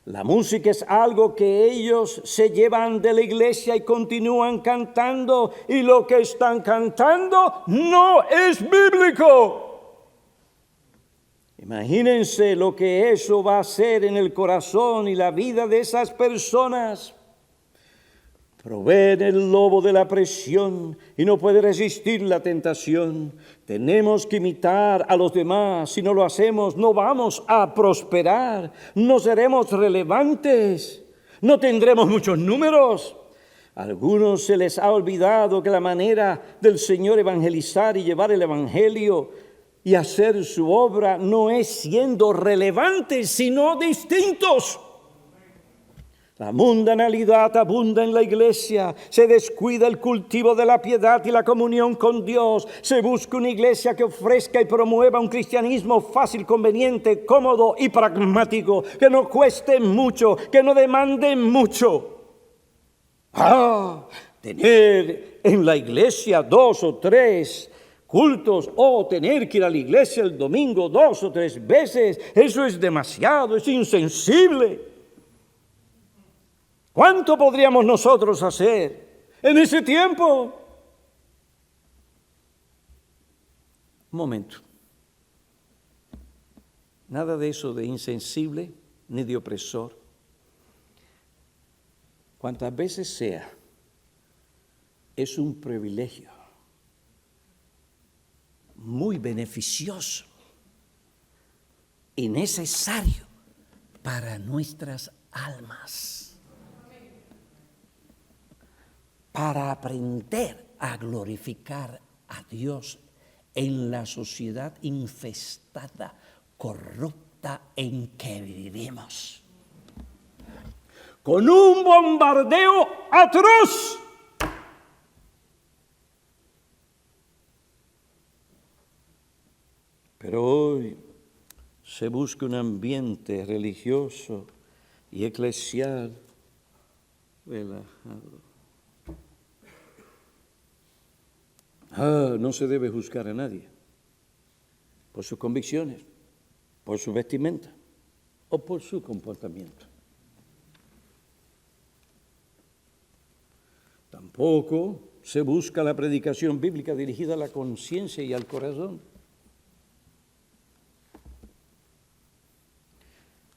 La música es algo que ellos se llevan de la iglesia y continúan cantando, y lo que están cantando no es bíblico. Imagínense lo que eso va a hacer en el corazón y la vida de esas personas. Proviene el lobo de la presión y no puede resistir la tentación. Tenemos que imitar a los demás. Si no lo hacemos, no vamos a prosperar. No seremos relevantes. No tendremos muchos números. A algunos se les ha olvidado que la manera del Señor evangelizar y llevar el evangelio y hacer su obra no es siendo relevantes, sino distintos. La mundanalidad abunda en la iglesia, se descuida el cultivo de la piedad y la comunión con Dios, se busca una iglesia que ofrezca y promueva un cristianismo fácil, conveniente, cómodo y pragmático, que no cueste mucho, que no demande mucho. Tener en la iglesia 2 o 3 cultos o tener que ir a la iglesia el domingo 2 o 3 veces, eso es demasiado, es insensible. ¿Cuánto podríamos nosotros hacer en ese tiempo? Un momento. Nada de eso de insensible ni de opresor. Cuantas veces sea, es un privilegio muy beneficioso y necesario para nuestras almas, para aprender a glorificar a Dios en la sociedad infestada, corrupta en que vivimos. Con un bombardeo atroz. Pero hoy se busca un ambiente religioso y eclesial relajado. No se debe juzgar a nadie por sus convicciones, por su vestimenta o por su comportamiento. Tampoco se busca la predicación bíblica dirigida a la conciencia y al corazón.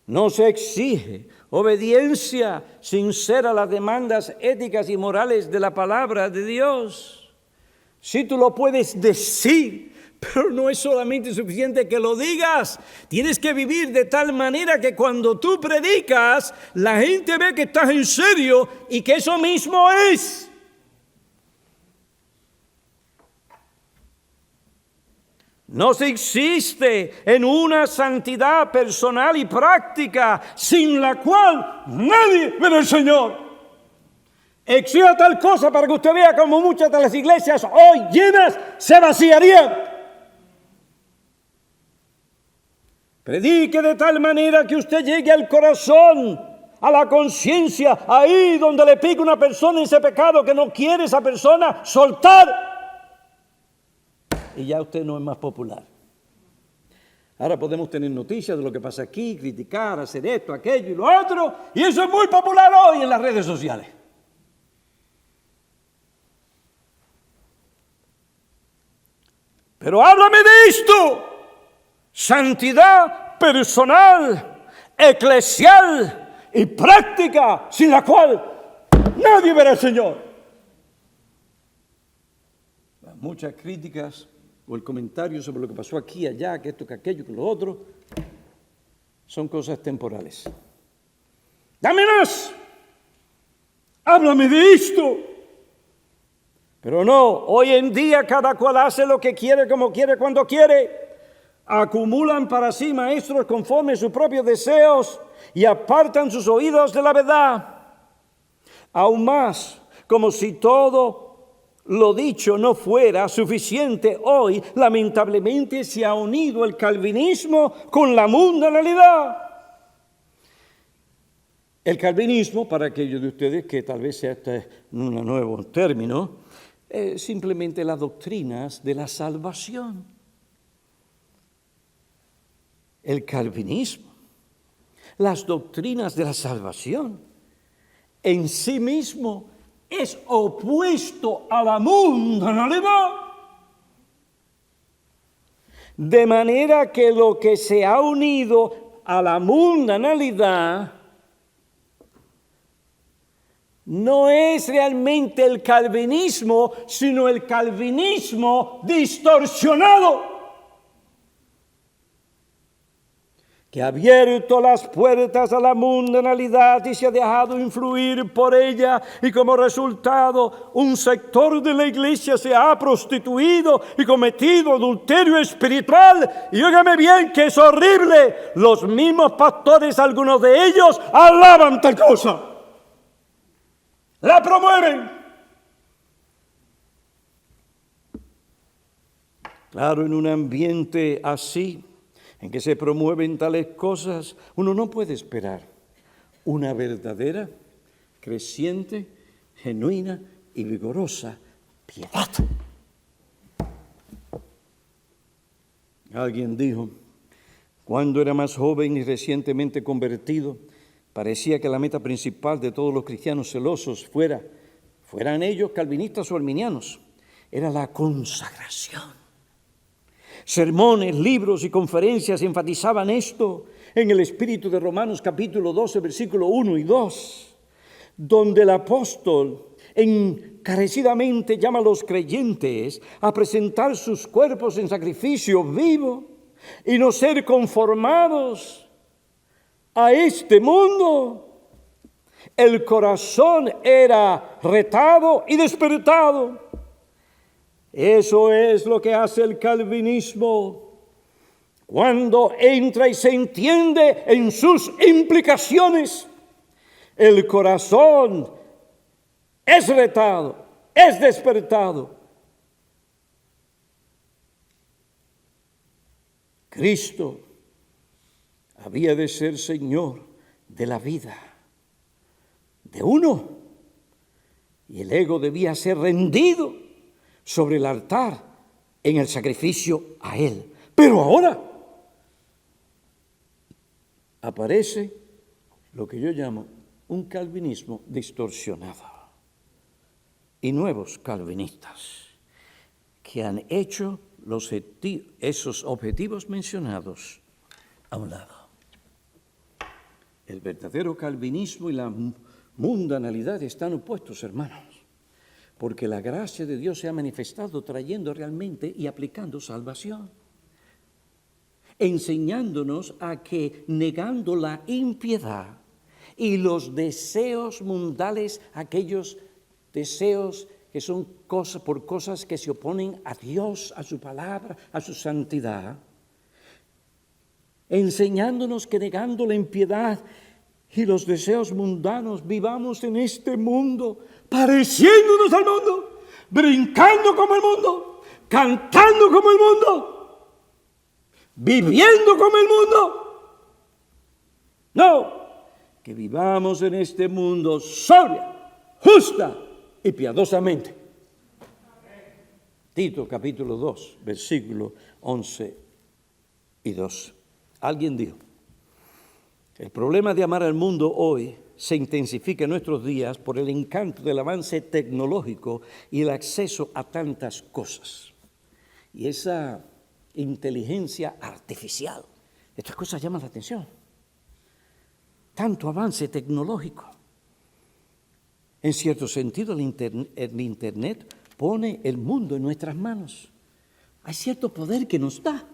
No se exige obediencia sincera a las demandas éticas y morales de la palabra de Dios. Sí, tú lo puedes decir, pero no es solamente suficiente que lo digas. Tienes que vivir de tal manera que cuando tú predicas, la gente ve que estás en serio y que eso mismo es. No se insiste en una santidad personal y práctica sin la cual nadie verá al Señor. Exija tal cosa para que usted vea como muchas de las iglesias hoy llenas se vaciarían. Predique de tal manera que usted llegue al corazón, a la conciencia, ahí donde le pica una persona ese pecado que no quiere esa persona soltar. Y ya usted no es más popular. Ahora podemos tener noticias de lo que pasa aquí, criticar, hacer esto, aquello y lo otro, y eso es muy popular hoy en las redes sociales. Pero háblame de esto: santidad personal, eclesial y práctica, sin la cual nadie verá al Señor. muchas críticas o el comentario sobre lo que pasó aquí, allá, que esto, que aquello, que lo otro, son cosas temporales. ¡Dame más! ¡Háblame de esto! Pero no, hoy en día cada cual hace lo que quiere, como quiere, cuando quiere. Acumulan para sí maestros conforme a sus propios deseos y apartan sus oídos de la verdad. Aún más, como si todo lo dicho no fuera suficiente, hoy lamentablemente se ha unido el calvinismo con la mundanalidad. El calvinismo, para aquellos de ustedes que tal vez sea este un nuevo término, es simplemente las doctrinas de la salvación. El calvinismo, las doctrinas de la salvación, en sí mismo es opuesto a la mundanalidad. De manera que lo que se ha unido a la mundanalidad no es realmente el calvinismo, sino el calvinismo distorsionado, que ha abierto las puertas a la mundanalidad y se ha dejado influir por ella, y como resultado un sector de la iglesia se ha prostituido y cometido adulterio espiritual. Y óigame bien, que es horrible, los mismos pastores, algunos de ellos, alaban tal cosa, la promueven. Claro, en un ambiente así, en que se promueven tales cosas, uno no puede esperar una verdadera, creciente, genuina y vigorosa piedad. Alguien dijo, cuando era más joven y recientemente convertido, parecía que la meta principal de todos los cristianos celosos fueran ellos calvinistas o arminianos, era la consagración. Sermones, libros y conferencias enfatizaban esto en el espíritu de Romanos capítulo 12, versículo 1 y 2, donde el apóstol encarecidamente llama a los creyentes a presentar sus cuerpos en sacrificio vivo y no ser conformados a este mundo. El corazón era retado y despertado. Eso es lo que hace el calvinismo cuando entra y se entiende en sus implicaciones. El corazón es retado, es despertado. Cristo había de ser Señor de la vida de uno, y el ego debía ser rendido sobre el altar en el sacrificio a Él. Pero ahora aparece lo que yo llamo un calvinismo distorsionado y nuevos calvinistas que han hecho esos objetivos mencionados a un lado. El verdadero calvinismo y la mundanalidad están opuestos, hermanos, porque la gracia de Dios se ha manifestado trayendo realmente y aplicando salvación, enseñándonos a que negando la impiedad y los deseos mundanos, aquellos deseos que son cosas que se oponen a Dios, a su palabra, a su santidad, enseñándonos que negando la impiedad y los deseos mundanos vivamos en este mundo pareciéndonos al mundo, brincando como el mundo, cantando como el mundo, viviendo como el mundo. No, que vivamos en este mundo sobria, justa y piadosamente. Tito capítulo 2, versículo 11 y 12. Alguien dijo, el problema de amar al mundo hoy se intensifica en nuestros días por el encanto del avance tecnológico y el acceso a tantas cosas. Y esa inteligencia artificial, estas cosas llaman la atención. Tanto avance tecnológico. En cierto sentido, el Internet pone el mundo en nuestras manos. Hay cierto poder que nos da.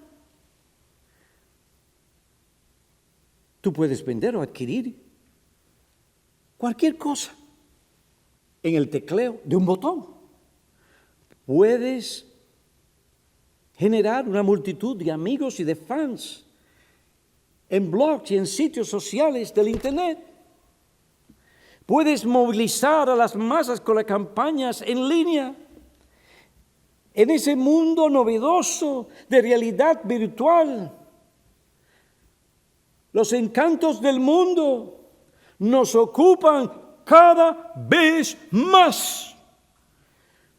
Tú puedes vender o adquirir cualquier cosa en el tecleo de un botón. Puedes generar una multitud de amigos y de fans en blogs y en sitios sociales del Internet. Puedes movilizar a las masas con las campañas en línea. En ese mundo novedoso de realidad virtual, los encantos del mundo nos ocupan cada vez más.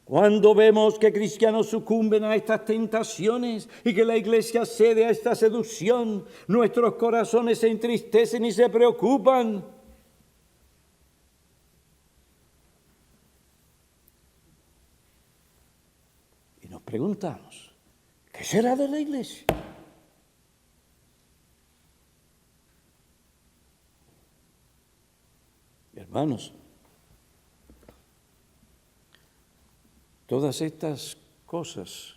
Cuando vemos que cristianos sucumben a estas tentaciones y que la iglesia cede a esta seducción, nuestros corazones se entristecen y se preocupan. Y nos preguntamos, ¿qué será de la iglesia? Hermanos, todas estas cosas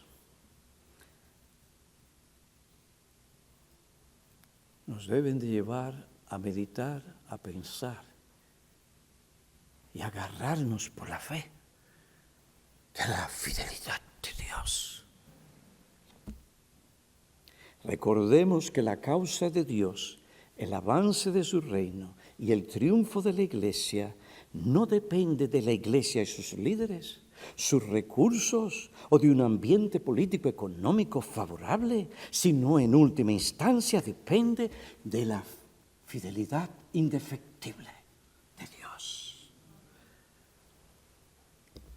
nos deben de llevar a meditar, a pensar y a agarrarnos por la fe de la fidelidad de Dios. Recordemos que la causa de Dios, el avance de su reino y el triunfo de la iglesia no depende de la iglesia y sus líderes, sus recursos o de un ambiente político económico favorable, sino en última instancia depende de la fidelidad indefectible de Dios.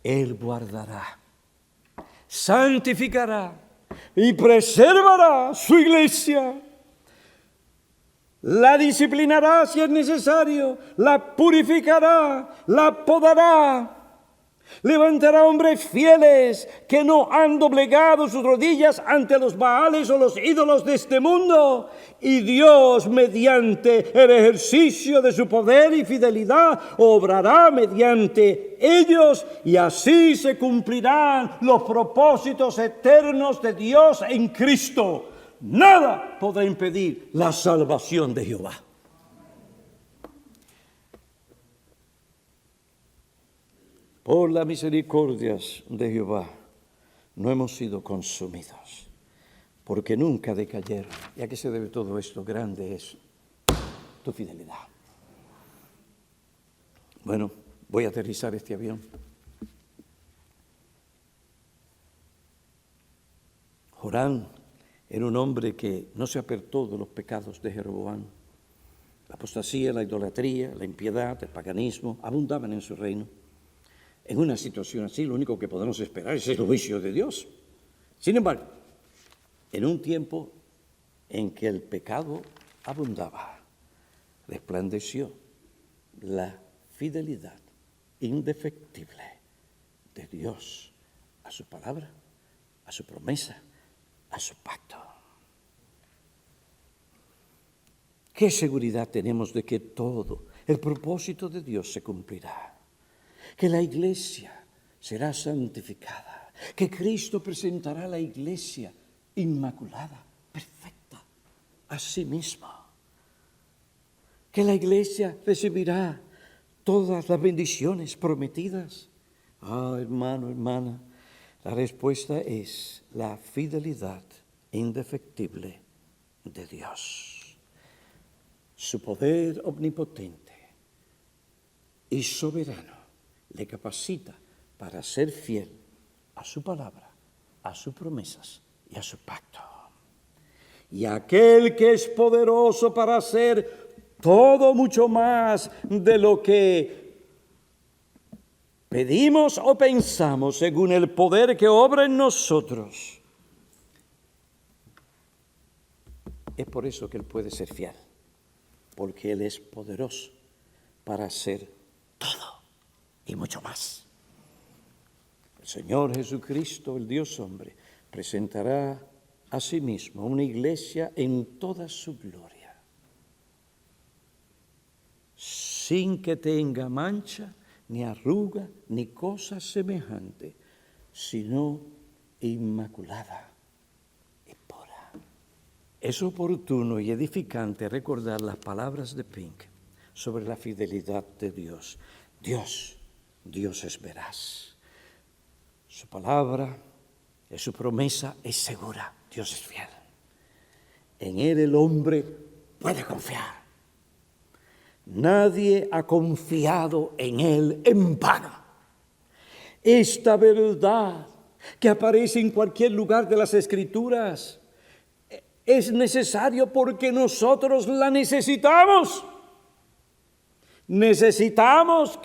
Él guardará, santificará y preservará su iglesia. La disciplinará si es necesario, la purificará, la podará. Levantará hombres fieles que no han doblegado sus rodillas ante los Baales o los ídolos de este mundo. Y Dios, mediante el ejercicio de su poder y fidelidad, obrará mediante ellos y así se cumplirán los propósitos eternos de Dios en Cristo. Nada podrá impedir la salvación de Jehová. Por las misericordias de Jehová no hemos sido consumidos, porque nunca decayeron. ¿Y a qué se debe todo esto? Grande es tu fidelidad. Bueno, voy a aterrizar este avión. Jorán era un hombre que no se apartó de los pecados de Jeroboam. La apostasía, la idolatría, la impiedad, el paganismo abundaban en su reino. En una situación así, lo único que podemos esperar es el juicio de Dios. Sin embargo, en un tiempo en que el pecado abundaba, resplandeció la fidelidad indefectible de Dios a su palabra, a su promesa, a su pacto. ¿Qué seguridad tenemos de que todo el propósito de Dios se cumplirá? Que la iglesia será santificada, que Cristo presentará a la iglesia inmaculada, perfecta, a sí misma, que la iglesia recibirá todas las bendiciones prometidas. Hermano, hermana, la respuesta es la fidelidad indefectible de Dios. Su poder omnipotente y soberano le capacita para ser fiel a su palabra, a sus promesas y a su pacto. Y aquel que es poderoso para hacer todo mucho más de lo que pedimos o pensamos según el poder que obra en nosotros. Es por eso que Él puede ser fiel, porque Él es poderoso para hacer todo y mucho más. El Señor Jesucristo, el Dios hombre, presentará a sí mismo una iglesia en toda su gloria, sin que tenga mancha, ni arruga, ni cosa semejante, sino inmaculada y pura. Es oportuno y edificante recordar las palabras de Pink sobre la fidelidad de Dios. Dios es veraz. Su palabra, su promesa es segura. Dios es fiel. En Él el hombre puede confiar. Nadie ha confiado en Él en vano. Esta verdad que aparece en cualquier lugar de las Escrituras es necesario porque nosotros la necesitamos. Necesitamos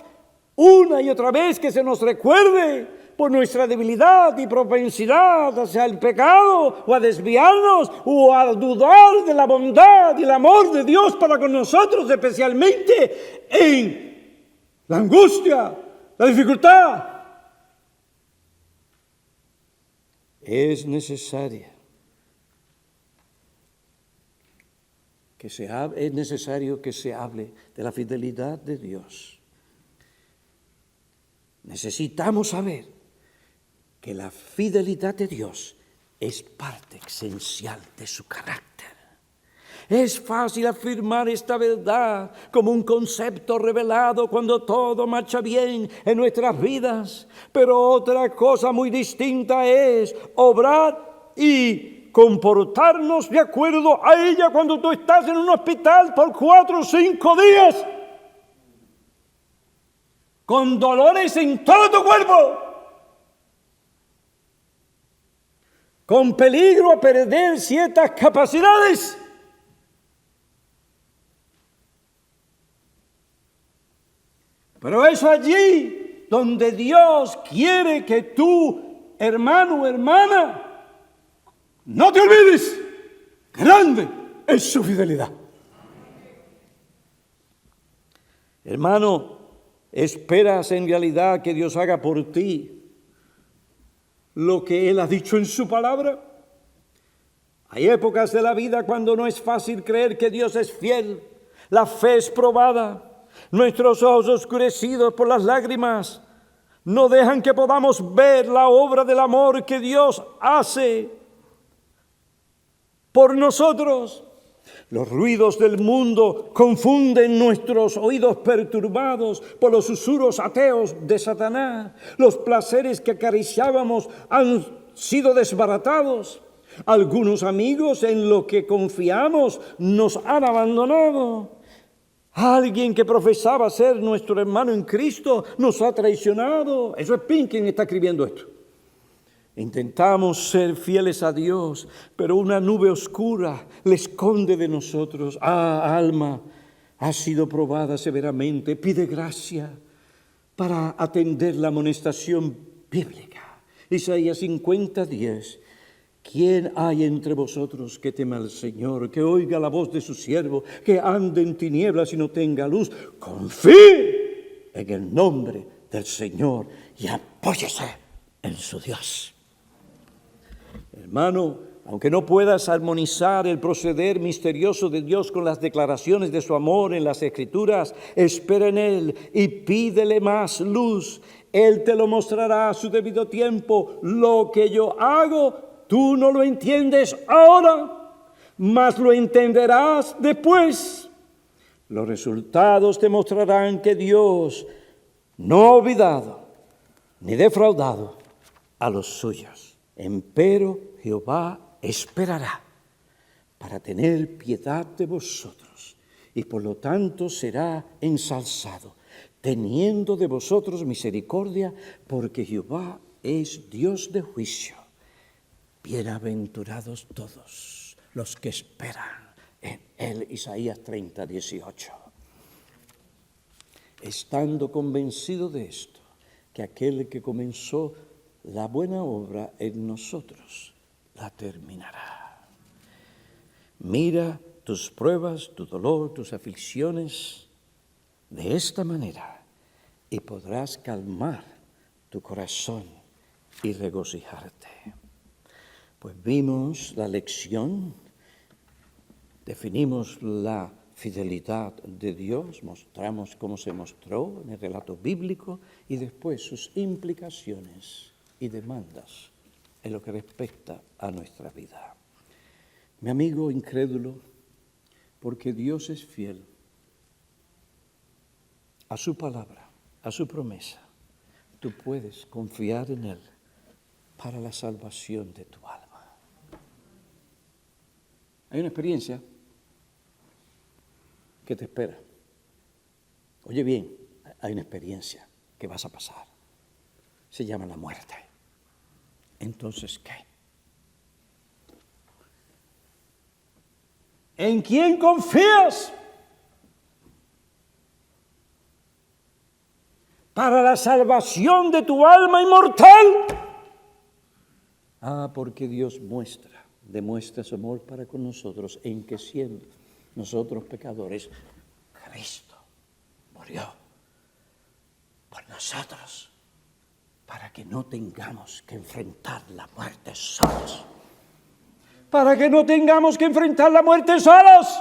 una y otra vez que se nos recuerde por nuestra debilidad y propensidad hacia el pecado, o a desviarnos, o a dudar de la bondad y el amor de Dios para con nosotros, especialmente en la angustia, la dificultad. Es necesario que se hable de la fidelidad de Dios. Necesitamos saber que la fidelidad de Dios es parte esencial de su carácter. Es fácil afirmar esta verdad como un concepto revelado cuando todo marcha bien en nuestras vidas, pero otra cosa muy distinta es obrar y comportarnos de acuerdo a ella cuando tú estás en un hospital por 4 o 5 días, con dolores en todo tu cuerpo, con peligro a perder ciertas capacidades. Pero es allí donde Dios quiere que tú, hermano o hermana, no te olvides, grande es su fidelidad. Hermano, ¿esperas en realidad que Dios haga por ti lo que Él ha dicho en su palabra? Hay épocas de la vida cuando no es fácil creer que Dios es fiel. La fe es probada. Nuestros ojos oscurecidos por las lágrimas no dejan que podamos ver la obra del amor que Dios hace por nosotros. Los ruidos del mundo confunden nuestros oídos perturbados por los susurros ateos de Satanás. Los placeres que acariciábamos han sido desbaratados. Algunos amigos en los que confiamos nos han abandonado. Alguien que profesaba ser nuestro hermano en Cristo nos ha traicionado. Eso es Pink quien está escribiendo esto. Intentamos ser fieles a Dios, pero una nube oscura le esconde de nosotros. Alma, has sido probada severamente. Pide gracia para atender la amonestación bíblica. Isaías 50:10. ¿Quién hay entre vosotros que tema al Señor, que oiga la voz de su siervo, que ande en tinieblas y no tenga luz? Confíe en el nombre del Señor y apóyese en su Dios. Hermano, aunque no puedas armonizar el proceder misterioso de Dios con las declaraciones de su amor en las Escrituras, espera en Él y pídele más luz. Él te lo mostrará a su debido tiempo. Lo que yo hago, tú no lo entiendes ahora, mas lo entenderás después. Los resultados te mostrarán que Dios no ha olvidado ni defraudado a los suyos. Empero Jehová esperará para tener piedad de vosotros y por lo tanto será ensalzado, teniendo de vosotros misericordia, porque Jehová es Dios de juicio. Bienaventurados todos los que esperan en Él. Isaías 30:18. Estando convencido de esto, que aquel que comenzó la buena obra en nosotros la terminará. Mira tus pruebas, tu dolor, tus aflicciones de esta manera y podrás calmar tu corazón y regocijarte. Pues vimos la lección, definimos la fidelidad de Dios, mostramos cómo se mostró en el relato bíblico y después sus implicaciones y demandas en lo que respecta a nuestra vida. Mi amigo incrédulo, porque Dios es fiel a su palabra, a su promesa, tú puedes confiar en Él para la salvación de tu alma. Hay una experiencia que te espera. Oye bien, hay una experiencia que vas a pasar. Se llama la muerte. Entonces, ¿qué? ¿En quién confías? Para la salvación de tu alma inmortal. Porque Dios demuestra su amor para con nosotros en que siendo nosotros pecadores, Cristo murió por nosotros para que no tengamos que enfrentar la muerte solos. Para que no tengamos que enfrentar la muerte solos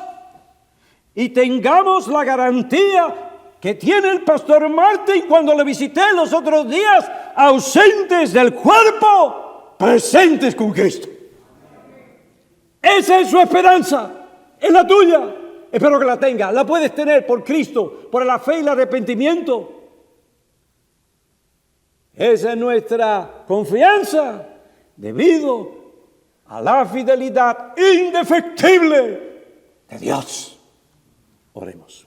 y tengamos la garantía que tiene el pastor Martín cuando le visité los otros días, ausentes del cuerpo, presentes con Cristo. Esa es su esperanza, es la tuya. Espero que la tenga. La puedes tener por Cristo, por la fe y el arrepentimiento. Esa es nuestra confianza debido a la fidelidad indefectible de Dios. Oremos.